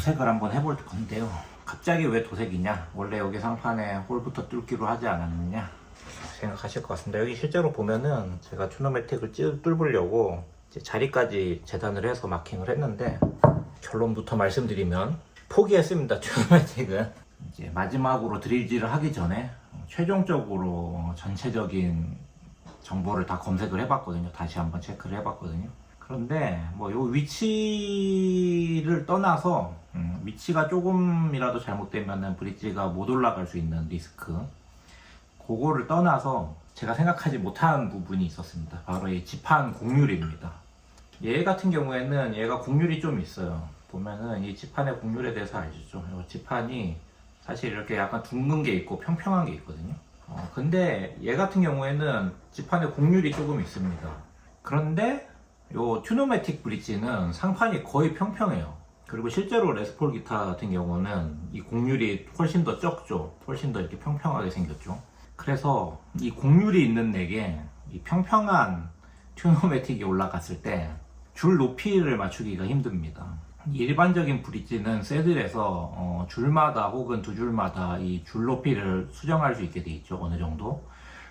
도색을 한번 해볼 건데요. 갑자기 왜 도색이냐? 원래 여기 상판에 홀부터 뚫기로 하지 않았느냐? 생각하실 것 같습니다. 여기 실제로 보면은 제가 튜너매틱을 뚫으려고 이제 자리까지 재단을 해서 마킹을 했는데, 결론부터 말씀드리면 포기했습니다. 튜너매틱은 이제 마지막으로 드릴질을 하기 전에 최종적으로 전체적인 정보를 다 검색을 해봤거든요. 다시 한번 체크를 해봤거든요. 그런데 뭐 요 위치를 떠나서 위치가 조금이라도 잘못되면은 브릿지가 못 올라갈 수 있는 리스크, 그거를 떠나서 제가 생각하지 못한 부분이 있었습니다. 바로 이 지판 곡률입니다. 얘 같은 경우에는 얘가 곡률이 좀 있어요. 보면은 이 지판의 곡률에 대해서 아시죠? 이 지판이 사실 이렇게 약간 둥근 게 있고 평평한 게 있거든요. 근데 얘 같은 경우에는 지판의 곡률이 조금 있습니다. 그런데 요 튜너매틱 브릿지는 상판이 거의 평평해요. 그리고 실제로 레스폴 기타 같은 경우는 이 곡률이 훨씬 더 적죠. 훨씬 더 이렇게 평평하게 생겼죠. 그래서 이 곡률이 있는 넥에 이 평평한 튜너매틱이 올라갔을 때 줄 높이를 맞추기가 힘듭니다. 일반적인 브릿지는 새들에서 줄마다 혹은 두 줄마다 이 줄 높이를 수정할 수 있게 돼 있죠. 어느 정도.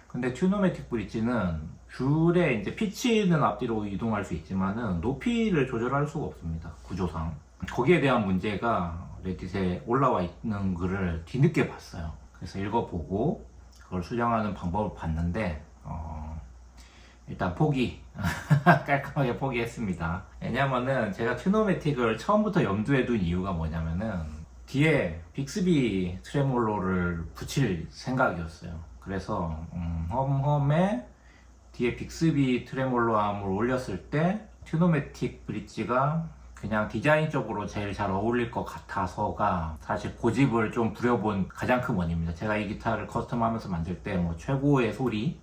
근데 튜너매틱 브릿지는 줄의 이제 피치는 앞뒤로 이동할 수 있지만은 높이를 조절할 수가 없습니다. 구조상. 거기에 대한 문제가 레딧에 올라와 있는 글을 뒤늦게 봤어요. 그래서 읽어보고 그걸 수정하는 방법을 봤는데 일단 포기. 깔끔하게 포기했습니다. 왜냐면은 제가 튜너매틱을 처음부터 염두에 둔 이유가 뭐냐면은 뒤에 빅스비 트레몰로를 붙일 생각이었어요. 그래서 험험에 뒤에 빅스비 트레몰로 암을 올렸을 때 튜너매틱 브릿지가 그냥 디자인적으로 제일 잘 어울릴 것 같아서가 사실 고집을 좀 부려본 가장 큰 원인입니다. 제가 이 기타를 커스텀하면서 만들 때 뭐 최고의 소리,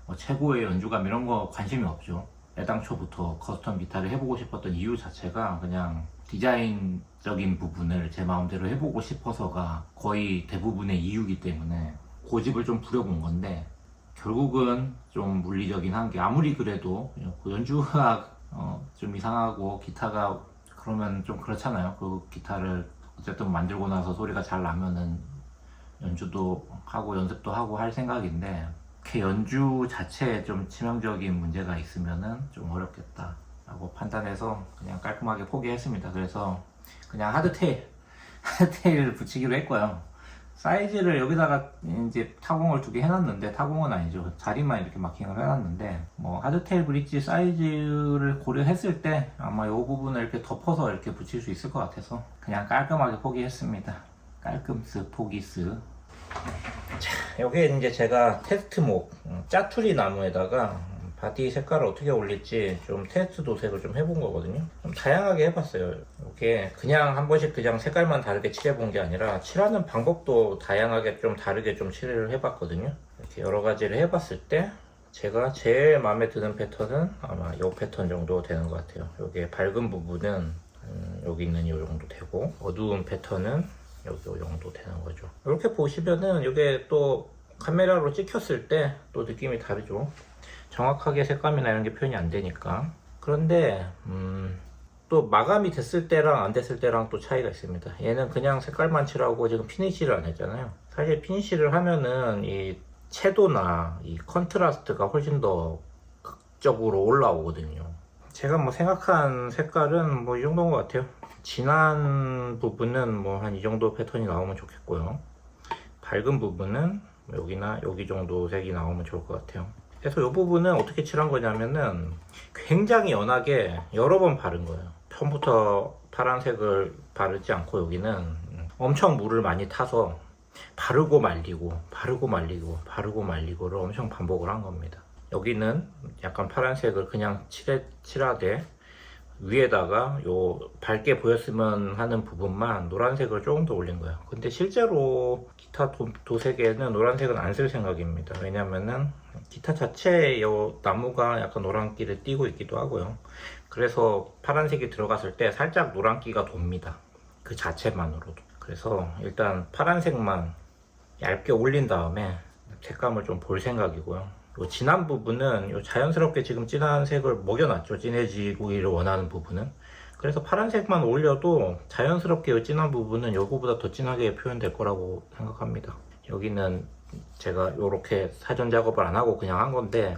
뭐 최고의 연주감 이런 거 관심이 없죠. 애당초부터 커스텀 기타를 해보고 싶었던 이유 자체가 그냥 디자인적인 부분을 제 마음대로 해보고 싶어서가 거의 대부분의 이유이기 때문에 고집을 좀 부려본 건데, 결국은 좀 물리적인 한계, 아무리 그래도 연주가 좀 이상하고 기타가 그러면 좀 그렇잖아요. 그 기타를 어쨌든 만들고 나서 소리가 잘 나면은 연주도 하고 연습도 하고 할 생각인데, 이렇게 연주 자체에 좀 치명적인 문제가 있으면은 좀 어렵겠다 라고 판단해서 그냥 깔끔하게 포기했습니다. 그래서 그냥 하드테일을 붙이기로 했고요. 사이즈를 여기다가 이제 타공을 두 개 해놨는데, 타공은 아니죠. 자리만 이렇게 마킹을 해놨는데, 뭐 하드테일 브릿지 사이즈를 고려했을 때 아마 이 부분을 이렇게 덮어서 이렇게 붙일 수 있을 것 같아서 그냥 깔끔하게 포기했습니다. 깔끔스 포기스. 자, 여기에 이제 제가 테스트목 짜투리 나무에다가 바디 색깔을 어떻게 올릴지 좀 테스트 도색을 좀 해본 거거든요. 좀 다양하게 해봤어요. 이게 그냥 한 번씩 그냥 색깔만 다르게 칠해본 게 아니라 칠하는 방법도 다양하게 좀 다르게 좀 칠을 해봤거든요. 이렇게 여러 가지를 해봤을 때 제가 제일 마음에 드는 패턴은 아마 이 패턴 정도 되는 것 같아요. 여기 밝은 부분은 여기 있는 이 정도 되고, 어두운 패턴은 여기 이 정도 되는 거죠. 이렇게 보시면은 이게 또 카메라로 찍혔을 때 또 느낌이 다르죠. 정확하게 색감이나 이런 게 표현이 안 되니까. 그런데 또 마감이 됐을 때랑 안 됐을 때랑 또 차이가 있습니다. 얘는 그냥 색깔만 칠하고 지금 피니쉬를 안 했잖아요. 사실 피니쉬를 하면은 이 채도나 이 컨트라스트가 훨씬 더 극적으로 올라오거든요. 제가 뭐 생각한 색깔은 뭐 이 정도인 것 같아요. 진한 부분은 뭐 한 이 정도 패턴이 나오면 좋겠고요. 밝은 부분은 여기나 여기 정도 색이 나오면 좋을 것 같아요. 그래서 이 부분은 어떻게 칠한 거냐면은 굉장히 연하게 여러 번 바른 거예요. 처음부터 파란색을 바르지 않고 여기는 엄청 물을 많이 타서 바르고 말리고 바르고 말리고 바르고 말리고를 엄청 반복을 한 겁니다. 여기는 약간 파란색을 그냥 칠하되 위에다가 요 밝게 보였으면 하는 부분만 노란색을 조금 더 올린 거예요. 근데 실제로 기타 도색에는 노란색은 안 쓸 생각입니다. 왜냐면은 기타 자체에 요 나무가 약간 노란기를 띠고 있기도 하고요. 그래서 파란색이 들어갔을 때 살짝 노란기가 돕니다. 그 자체만으로도. 그래서 일단 파란색만 얇게 올린 다음에 색감을 좀 볼 생각이고요. 요 진한 부분은 요 자연스럽게 지금 진한 색을 먹여놨죠. 진해지기를 원하는 부분은. 그래서 파란색만 올려도 자연스럽게 이 진한 부분은 요거보다 더 진하게 표현될 거라고 생각합니다. 여기는 제가 이렇게 사전 작업을 안 하고 그냥 한 건데,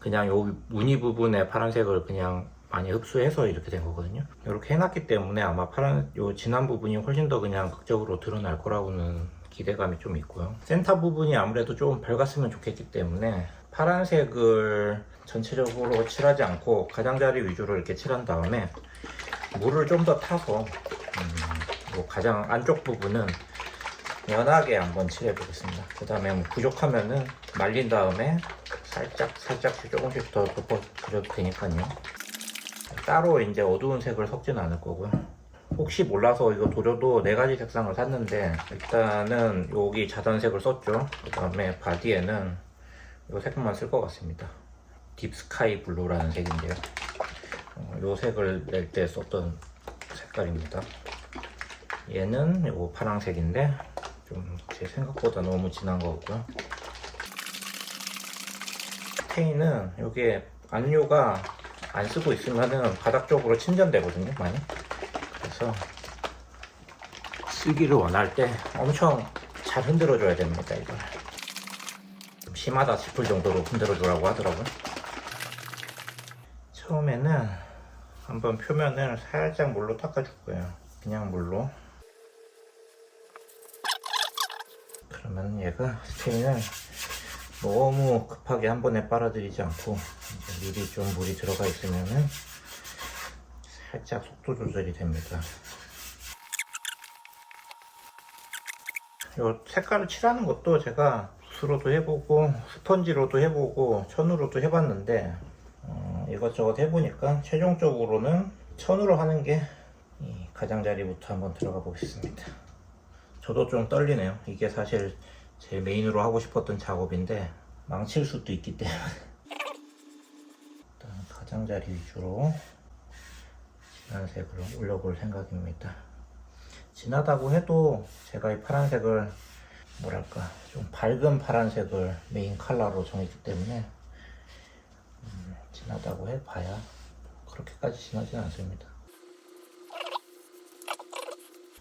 그냥 요 무늬 부분에 파란색을 그냥 많이 흡수해서 이렇게 된 거거든요. 이렇게 해놨기 때문에 아마 요 진한 부분이 훨씬 더 그냥 극적으로 드러날 거라고는 기대감이 좀 있고요. 센터 부분이 아무래도 좀 밝았으면 좋겠기 때문에 파란색을 전체적으로 칠하지 않고 가장자리 위주로 이렇게 칠한 다음에 물을 좀 더 타서 뭐 가장 안쪽 부분은 연하게 한번 칠해 보겠습니다. 그 다음에 뭐 부족하면은 말린 다음에 살짝씩 조금씩 더 덮어주셔도 되니까요. 따로 이제 어두운 색을 섞지는 않을 거고요. 혹시 몰라서 이거 도료도 4가지 색상을 샀는데, 일단은 여기 자단색을 썼죠. 그 다음에 바디에는 이 색만 쓸 것 같습니다. 딥스카이 블루라는 색인데요. 이 색을 낼 때 썼던 색깔입니다. 얘는 요 파란색인데 좀 제 생각보다 너무 진한 것 같고요. 스테인은 이게 안료가 안 쓰고 있으면은 바닥 쪽으로 침전되거든요, 많이. 그래서 쓰기를 원할 때 엄청 잘 흔들어 줘야 됩니다. 이걸 좀 심하다 싶을 정도로 흔들어 주라고 하더라고요. 처음에는 한번 표면을 살짝 물로 닦아 줄 거예요. 그냥 물로. 그러면 얘가 스테인을 너무 급하게 한 번에 빨아들이지 않고 미리 좀 물이 들어가 있으면은 살짝 속도 조절이 됩니다. 이 색깔을 칠하는 것도 제가 붓으로도 해보고 스펀지로도 해보고 천으로도 해봤는데 이것저것 해보니까 최종적으로는 천으로 하는 게 이 가장자리부터 한번 들어가 보겠습니다. 저도 좀 떨리네요. 이게 사실 제일 메인으로 하고 싶었던 작업인데 망칠 수도 있기 때문에 일단 가장자리 위주로 진한 색을 올려볼 생각입니다. 진하다고 해도 제가 이 파란색을 뭐랄까 좀 밝은 파란색을 메인 컬러로 정했기 때문에 진하다고 해봐야 그렇게까지 진하진 않습니다.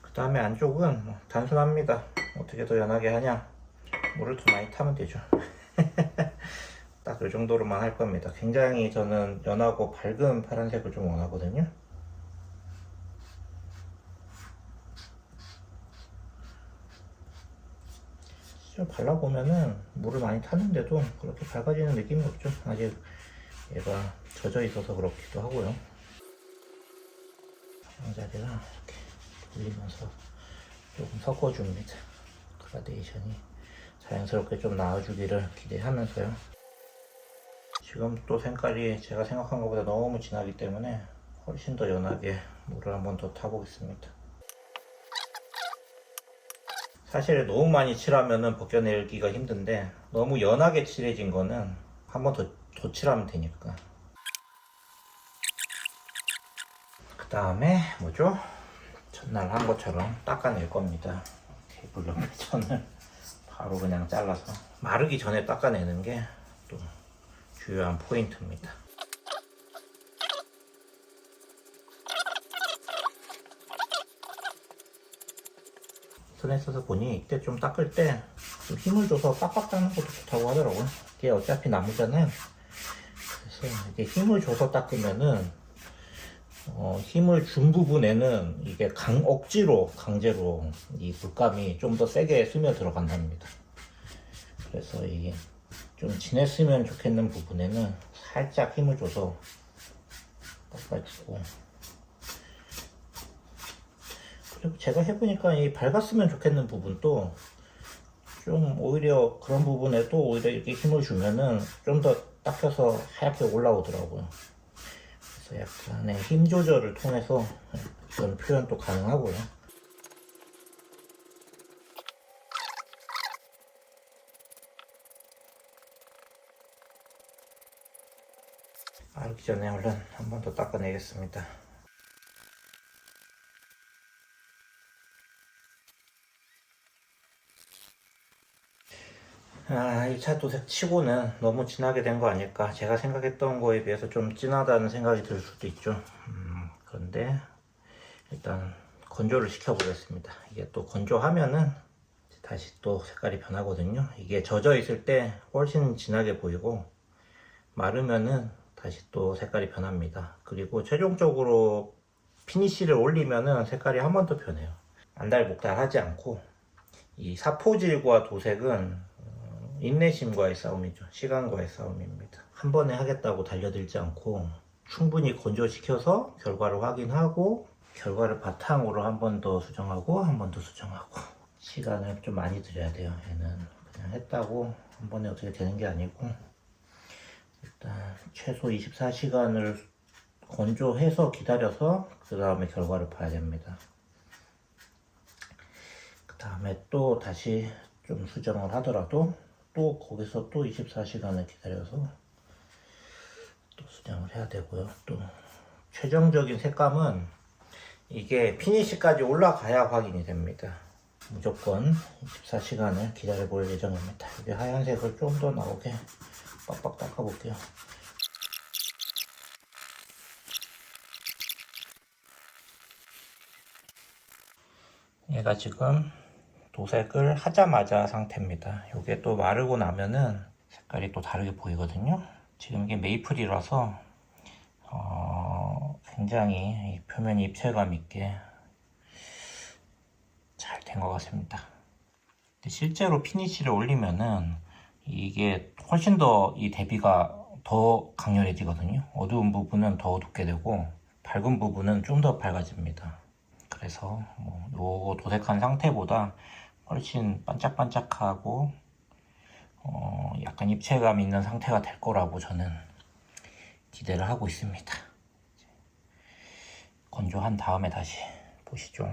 그 다음에 안쪽은 뭐 단순합니다. 어떻게 더 연하게 하냐, 물을 더 많이 타면 되죠. 딱 이 정도로만 할 겁니다. 굉장히 저는 연하고 밝은 파란색을 좀 원하거든요. 좀 발라보면은 물을 많이 탔는데도 그렇게 밝아지는 느낌이 없죠. 아직 얘가 젖어 있어서 그렇기도 하고요. 가장자리랑 이렇게 돌리면서 조금 섞어줍니다. 그라데이션이 자연스럽게 좀 나와주기를 기대하면서요. 지금 또 색깔이 제가 생각한 것보다 너무 진하기 때문에 훨씬 더 연하게 물을 한번 더 타보겠습니다. 사실 너무 많이 칠하면 벗겨내기가 힘든데 너무 연하게 칠해진 거는 한 번 더 칠하면 되니까. 그 다음에 뭐죠? 첫날 한 것처럼 닦아낼 겁니다. 케이블 천을 바로 그냥 잘라서 마르기 전에 닦아내는 게 또 주요한 포인트입니다. 인터넷에서 보니 이때 좀 닦을 때 좀 힘을 줘서 빡빡 닦는 것도 좋다고 하더라고요. 이게 어차피 나무잖아요. 그래서 이게 힘을 줘서 닦으면은 힘을 준 부분에는 이게 억지로 강제로 이 물감이 좀 더 세게 스며 들어간답니다. 그래서 이게 좀 진했으면 좋겠는 부분에는 살짝 힘을 줘서 닦아주고, 그리고 제가 해보니까 이 밝았으면 좋겠는 부분도 좀 오히려 그런 부분에도 오히려 이렇게 힘을 주면은 좀 더 닦여서 하얗게 올라오더라고요. 그래서 약간의 힘 조절을 통해서 그런 표현도 가능하고요. 마르기 전에 얼른 한 번 더 닦아내겠습니다. 아, 1차 도색 치고는 너무 진하게 된 거 아닐까. 제가 생각했던 거에 비해서 좀 진하다는 생각이 들 수도 있죠. 그런데 일단 건조를 시켜 보겠습니다. 이게 또 건조하면은 다시 또 색깔이 변하거든요. 이게 젖어 있을 때 훨씬 진하게 보이고 마르면은 다시 또 색깔이 변합니다. 그리고 최종적으로 피니쉬를 올리면은 색깔이 한 번 더 변해요. 안달복달하지 않고, 이 사포질과 도색은 인내심과의 싸움이죠. 시간과의 싸움입니다. 한 번에 하겠다고 달려들지 않고 충분히 건조시켜서 결과를 확인하고 결과를 바탕으로 한 번 더 수정하고 한 번 더 수정하고, 시간을 좀 많이 들여야 돼요. 얘는 그냥 했다고 한 번에 어떻게 되는 게 아니고, 일단 최소 24시간을 건조해서 기다려서 그 다음에 결과를 봐야 됩니다. 그 다음에 또 다시 좀 수정을 하더라도 또 거기서 또 24시간을 기다려서 또 수정을 해야 되고요. 또 최종적인 색감은 이게 피니쉬까지 올라가야 확인이 됩니다. 무조건 24시간을 기다려 볼 예정입니다. 이게 하얀색을 좀 더 나오게 빡빡 닦아 볼게요. 얘가 지금 도색을 하자마자 상태입니다. 이게 또 마르고 나면은 색깔이 또 다르게 보이거든요. 지금 이게 메이플이라서 굉장히 표면이 입체감 있게 잘 된 것 같습니다. 실제로 피니쉬를 올리면은 이게 훨씬 더 이 대비가 더 강렬해지거든요. 어두운 부분은 더 어둡게 되고 밝은 부분은 좀 더 밝아집니다. 그래서 요 도색한 상태보다 훨씬 반짝반짝하고 약간 입체감 있는 상태가 될 거라고 저는 기대를 하고 있습니다. 건조한 다음에 다시 보시죠.